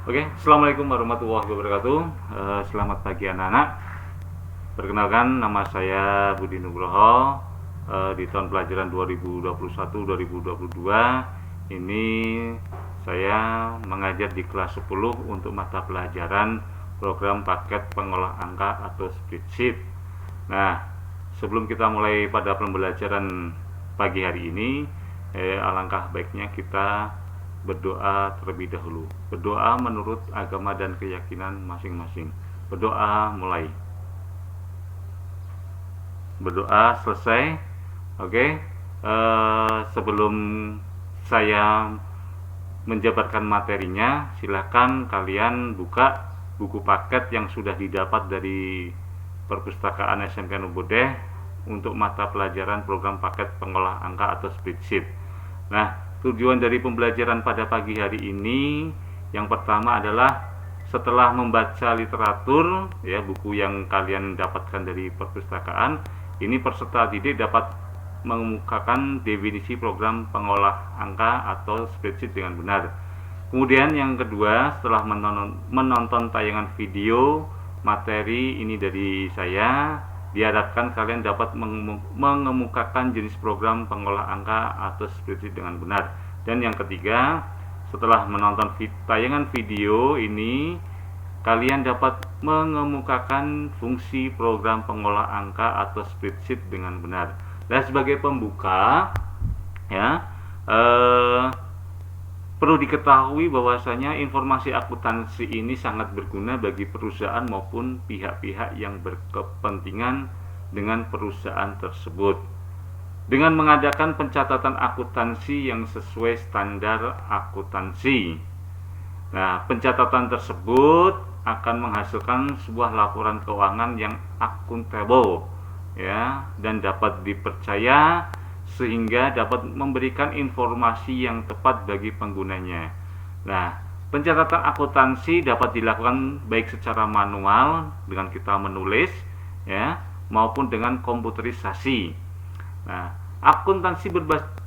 Oke, Assalamualaikum warahmatullahi wabarakatuh. Selamat pagi anak-anak. Perkenalkan, nama saya Budi Nugroho. Di tahun pelajaran 2021-2022 ini saya mengajar di kelas 10 untuk mata pelajaran program paket pengolah angka atau spreadsheet. Nah, sebelum kita mulai pada pembelajaran pagi hari ini, alangkah baiknya kita berdoa terlebih dahulu. Berdoa menurut agama dan keyakinan masing-masing. Berdoa mulai. Berdoa selesai. Oke. Sebelum saya menjabarkan materinya, silakan kalian buka buku paket yang sudah didapat dari perpustakaan SMK Nubodeh untuk mata pelajaran program paket pengolah angka atau spreadsheet. Nah, tujuan dari pembelajaran pada pagi hari ini yang pertama adalah setelah membaca literatur ya, buku yang kalian dapatkan dari perpustakaan, ini peserta didik dapat mengemukakan definisi program pengolah angka atau spreadsheet dengan benar. Kemudian yang kedua, setelah menonton tayangan video materi ini dari saya, diharapkan kalian dapat mengemukakan jenis program pengolah angka atau spreadsheet dengan benar. Dan yang ketiga, setelah menonton tayangan video ini, kalian dapat mengemukakan fungsi program pengolah angka atau spreadsheet dengan benar. Dan sebagai pembuka, ya, perlu diketahui bahwasanya informasi akuntansi ini sangat berguna bagi perusahaan maupun pihak-pihak yang berkepentingan dengan perusahaan tersebut. Dengan mengadakan pencatatan akuntansi yang sesuai standar akuntansi. Nah, pencatatan tersebut akan menghasilkan sebuah laporan keuangan yang akuntabel, ya, dan dapat dipercaya sehingga dapat memberikan informasi yang tepat bagi penggunanya. Nah, pencatatan akuntansi dapat dilakukan baik secara manual dengan kita menulis, ya, maupun dengan komputerisasi. Nah, akuntansi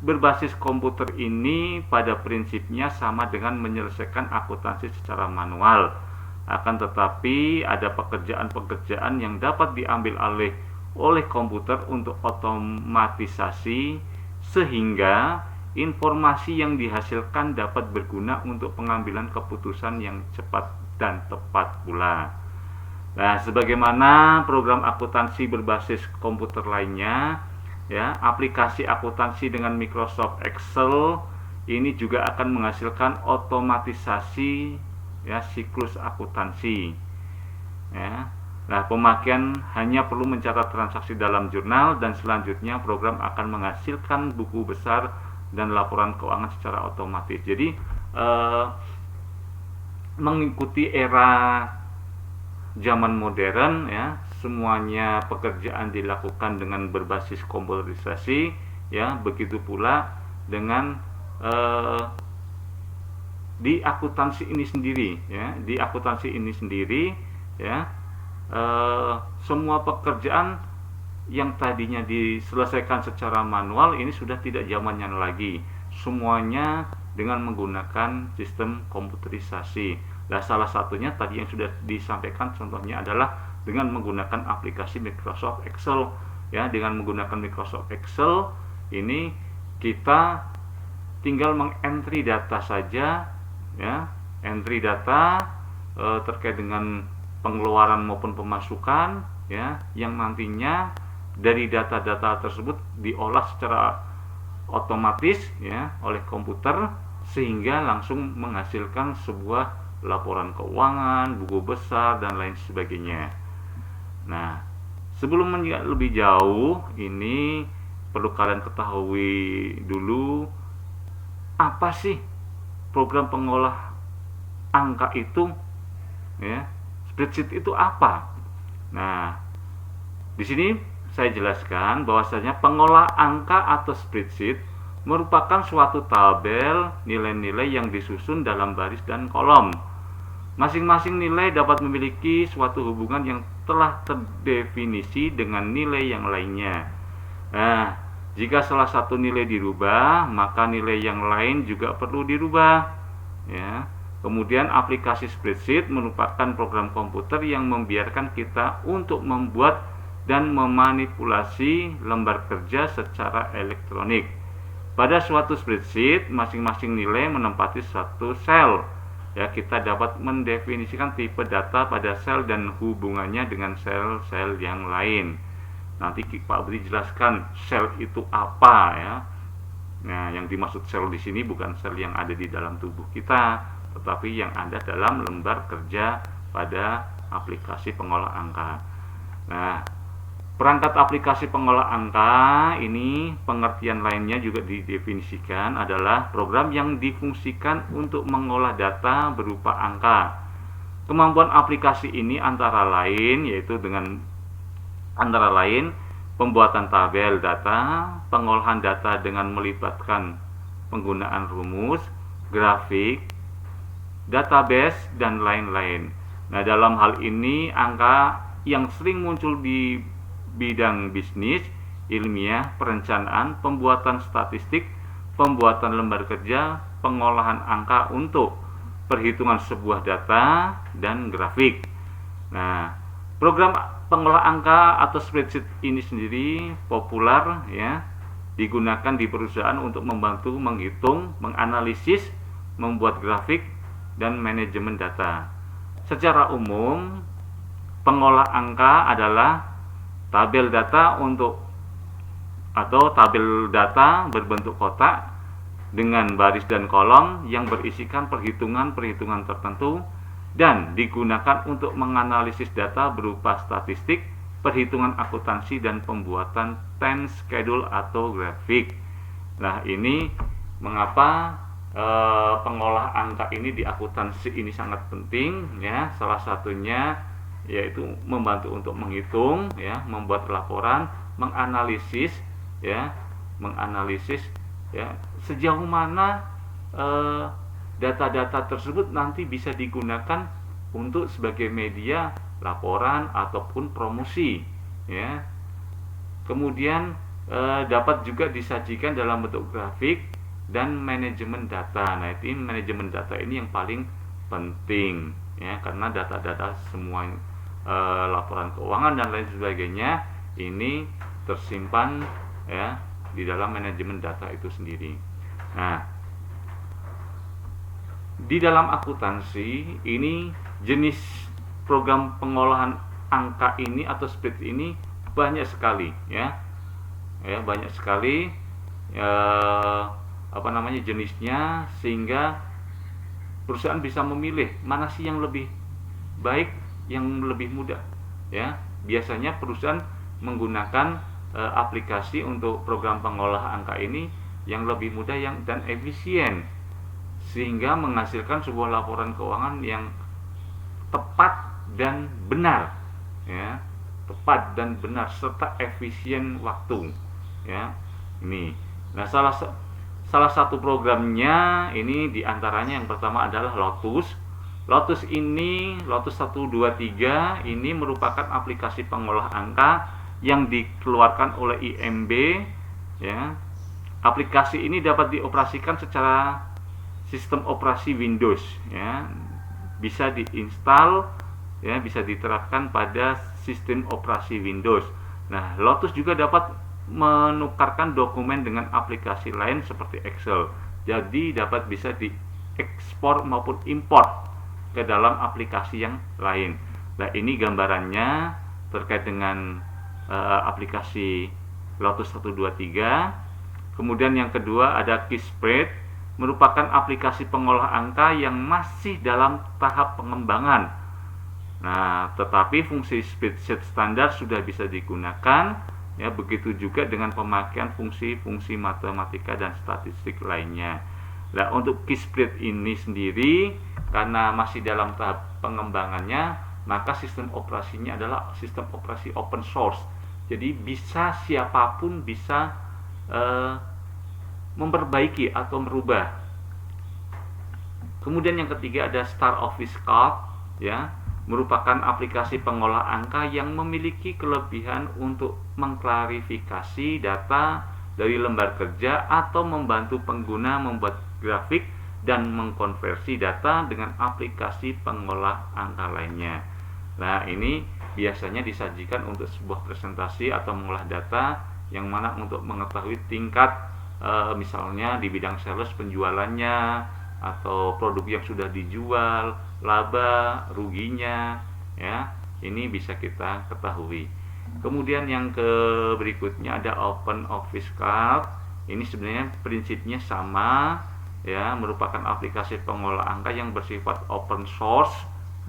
berbasis komputer ini pada prinsipnya sama dengan menyelesaikan akuntansi secara manual. Akan tetapi ada pekerjaan-pekerjaan yang dapat diambil alih oleh komputer untuk otomatisasi sehingga informasi yang dihasilkan dapat berguna untuk pengambilan keputusan yang cepat dan tepat pula. Nah, sebagaimana program akuntansi berbasis komputer lainnya, ya, aplikasi akuntansi dengan Microsoft Excel ini juga akan menghasilkan otomatisasi, ya, siklus akuntansi, ya. Nah, pemakaian hanya perlu mencatat transaksi dalam jurnal dan selanjutnya program akan menghasilkan buku besar dan laporan keuangan secara otomatis. Jadi mengikuti era zaman modern, ya, semuanya pekerjaan dilakukan dengan berbasis komputerisasi, ya, begitu pula dengan di akuntansi ini sendiri, ya, di akuntansi ini sendiri, ya, semua pekerjaan yang tadinya diselesaikan secara manual ini sudah tidak zamannya lagi, semuanya dengan menggunakan sistem komputerisasi. Nah, salah satunya tadi yang sudah disampaikan contohnya adalah dengan menggunakan aplikasi Microsoft Excel, ya. Dengan menggunakan Microsoft Excel ini kita tinggal mengentry data saja, ya, entry data terkait dengan pengeluaran maupun pemasukan, ya, yang nantinya dari data-data tersebut diolah secara otomatis, ya, oleh komputer sehingga langsung menghasilkan sebuah laporan keuangan, buku besar dan lain sebagainya. Nah, sebelum lebih jauh ini perlu kalian ketahui dulu apa sih program pengolah angka itu, ya. Spreadsheet itu apa? Nah, di sini saya jelaskan bahwasanya pengolah angka atau spreadsheet merupakan suatu tabel nilai-nilai yang disusun dalam baris dan kolom. Masing-masing nilai dapat memiliki suatu hubungan yang telah terdefinisi dengan nilai yang lainnya. Nah, jika salah satu nilai dirubah, maka nilai yang lain juga perlu dirubah, ya. Kemudian aplikasi spreadsheet merupakan program komputer yang membiarkan kita untuk membuat dan memanipulasi lembar kerja secara elektronik. Pada suatu spreadsheet, masing-masing nilai menempati suatu sel. Ya, kita dapat mendefinisikan tipe data pada sel dan hubungannya dengan sel-sel yang lain. Nanti Pak Budi jelaskan sel itu apa ya. Nah, yang dimaksud sel di sini bukan sel yang ada di dalam tubuh kita, tetapi yang ada dalam lembar kerja pada aplikasi pengolah angka. Nah, perangkat aplikasi pengolah angka ini pengertian lainnya juga didefinisikan adalah program yang difungsikan untuk mengolah data berupa angka. Kemampuan aplikasi ini antara lain pembuatan tabel data, pengolahan data dengan melibatkan penggunaan rumus, grafik, database, dan lain-lain. Nah, dalam hal ini angka yang sering muncul di bidang bisnis, ilmiah, perencanaan, pembuatan statistik, pembuatan lembar kerja, pengolahan angka untuk perhitungan sebuah data, dan grafik. Nah, program pengolah angka atau spreadsheet ini sendiri populer ya, digunakan di perusahaan untuk membantu menghitung, menganalisis, membuat grafik, dan manajemen data. Secara umum, pengolah angka adalah tabel data tabel data berbentuk kotak dengan baris dan kolom yang berisikan perhitungan-perhitungan tertentu dan digunakan untuk menganalisis data berupa statistik, perhitungan akuntansi, dan pembuatan time schedule atau grafik. Nah, ini mengapa pengolah angka ini di akuntansi ini sangat penting ya. Salah satunya yaitu membantu untuk menghitung ya, membuat laporan, menganalisis ya, sejauh mana data-data tersebut nanti bisa digunakan untuk sebagai media laporan ataupun promosi ya. Kemudian dapat juga disajikan dalam bentuk grafik dan manajemen data. Nah, itu manajemen data ini yang paling penting ya, karena data-data semua laporan keuangan dan lain sebagainya ini tersimpan ya di dalam manajemen data itu sendiri. Nah, di dalam akuntansi ini jenis program pengolahan angka ini atau spreadsheet ini banyak sekali ya. Banyak sekali jenisnya, sehingga perusahaan bisa memilih mana sih yang lebih baik, yang lebih mudah ya. Biasanya perusahaan menggunakan aplikasi untuk program pengolah angka ini yang lebih mudah dan efisien, sehingga menghasilkan sebuah laporan keuangan yang tepat dan benar ya, serta efisien waktu ya. Ini nah, salah satu programnya ini diantaranya yang pertama adalah Lotus 123 ini merupakan aplikasi pengolah angka yang dikeluarkan oleh IMB ya. Aplikasi ini dapat dioperasikan secara sistem operasi Windows ya, bisa diinstal ya, bisa diterapkan pada sistem operasi Windows. Nah, Lotus juga dapat menukarkan dokumen dengan aplikasi lain seperti Excel. Jadi bisa diekspor maupun import ke dalam aplikasi yang lain. Nah, ini gambarannya terkait dengan aplikasi Lotus 123. Kemudian yang kedua ada QuickSpread, merupakan aplikasi pengolah angka yang masih dalam tahap pengembangan. Nah, tetapi fungsi spreadsheet standar sudah bisa digunakan ya, begitu juga dengan pemakaian fungsi-fungsi matematika dan statistik lainnya. Nah, untuk QuickSpread ini sendiri karena masih dalam tahap pengembangannya, maka sistem operasinya adalah sistem operasi open source. Jadi bisa siapapun bisa memperbaiki atau merubah. Kemudian yang ketiga ada Star Office Calc ya, merupakan aplikasi pengolah angka yang memiliki kelebihan untuk mengklarifikasi data dari lembar kerja atau membantu pengguna membuat grafik dan mengkonversi data dengan aplikasi pengolah angka lainnya. Nah, ini biasanya disajikan untuk sebuah presentasi atau mengolah data yang mana untuk mengetahui tingkat misalnya di bidang sales penjualannya atau produk yang sudah dijual, laba, ruginya, ya. Ini bisa kita ketahui. Kemudian yang berikutnya ada Open Office Calc. Ini sebenarnya prinsipnya sama, ya, merupakan aplikasi pengolah angka yang bersifat open source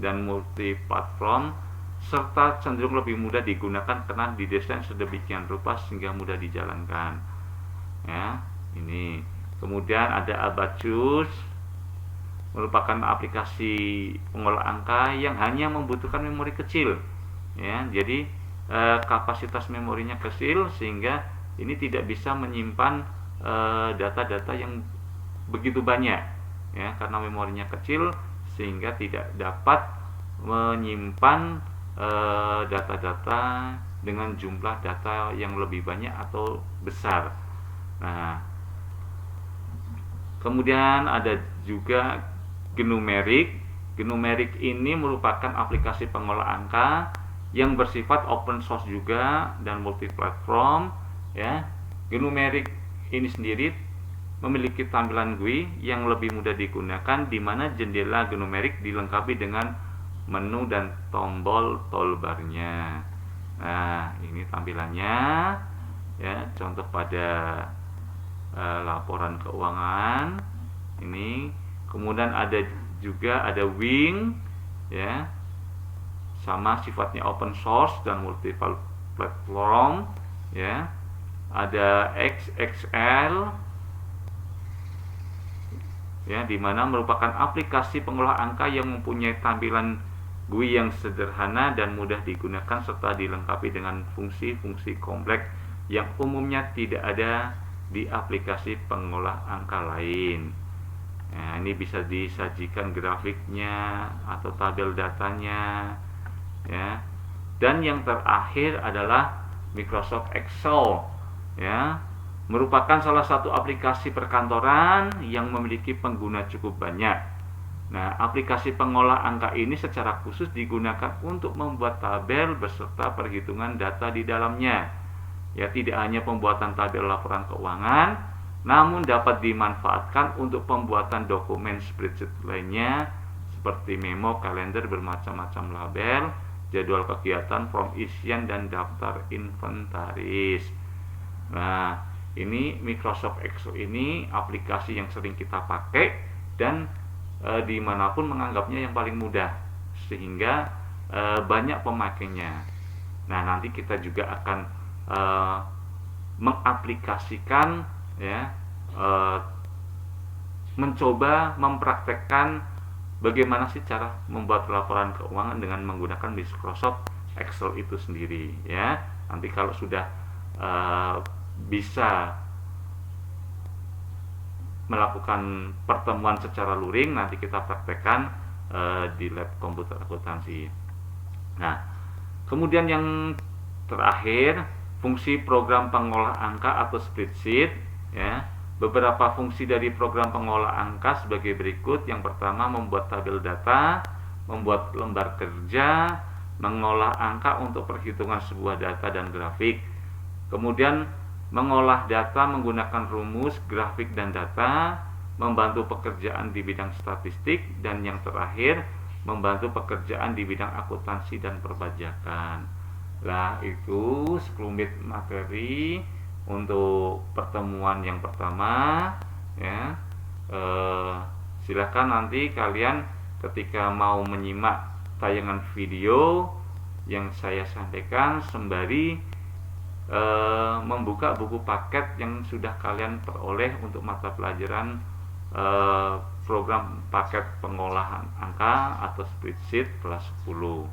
dan multi platform serta cenderung lebih mudah digunakan karena didesain sedemikian rupa sehingga mudah dijalankan. Ya, ini. Kemudian ada Abacus, merupakan aplikasi pengolah angka yang hanya membutuhkan memori kecil, ya. Jadi kapasitas memorinya kecil sehingga ini tidak bisa menyimpan data-data yang begitu banyak, ya, karena memorinya kecil sehingga tidak dapat menyimpan data-data dengan jumlah data yang lebih banyak atau besar. Nah, kemudian ada juga GNUMeric. GNUMeric ini merupakan aplikasi pengolah angka yang bersifat open source juga dan multi-platform, ya. GNUMeric ini sendiri memiliki tampilan GUI yang lebih mudah digunakan, di mana jendela GNUMeric dilengkapi dengan menu dan tombol toolbarnya. Nah, ini tampilannya, ya. Contoh pada laporan keuangan ini. Kemudian ada juga Wing, ya, sama sifatnya open source dan multi platform, ya. Ada XXL, ya, dimana merupakan aplikasi pengolah angka yang mempunyai tampilan GUI yang sederhana dan mudah digunakan serta dilengkapi dengan fungsi-fungsi kompleks yang umumnya tidak ada di aplikasi pengolah angka lain. Nah, ini bisa disajikan grafiknya atau tabel datanya, ya. Dan yang terakhir adalah Microsoft Excel, ya, merupakan salah satu aplikasi perkantoran yang memiliki pengguna cukup banyak. Nah, aplikasi pengolah angka ini secara khusus digunakan untuk membuat tabel beserta perhitungan data di dalamnya. Ya, tidak hanya pembuatan tabel laporan keuangan, namun dapat dimanfaatkan untuk pembuatan dokumen spreadsheet lainnya seperti memo, kalender, bermacam-macam label, jadwal kegiatan, form isian, dan daftar inventaris. Nah, ini Microsoft Excel ini aplikasi yang sering kita pakai dan dimanapun menganggapnya yang paling mudah sehingga banyak pemakainya. Nah, nanti kita juga akan mengaplikasikan, ya, mencoba mempraktekkan bagaimana sih cara membuat laporan keuangan dengan menggunakan Microsoft Excel itu sendiri, ya. Nanti kalau sudah bisa melakukan pertemuan secara luring, nanti kita praktekkan di lab komputer akuntansi. Nah, kemudian yang terakhir, fungsi program pengolah angka atau spreadsheet, ya. Beberapa fungsi dari program pengolah angka sebagai berikut. Yang pertama, membuat tabel data, membuat lembar kerja, mengolah angka untuk perhitungan sebuah data dan grafik. Kemudian mengolah data menggunakan rumus, grafik, dan data, membantu pekerjaan di bidang statistik, dan yang terakhir membantu pekerjaan di bidang akuntansi dan perpajakan. Nah, itu sekelumit materi untuk pertemuan yang pertama, ya. Silakan nanti kalian ketika mau menyimak tayangan video yang saya sampaikan sembari membuka buku paket yang sudah kalian peroleh untuk mata pelajaran program paket pengolahan angka atau spreadsheet kelas 10.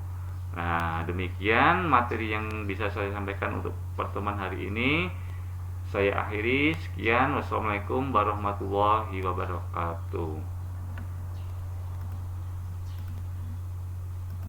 Nah, demikian materi yang bisa saya sampaikan untuk pertemuan hari ini. Saya akhiri, sekian. Wassalamualaikum warahmatullahi wabarakatuh.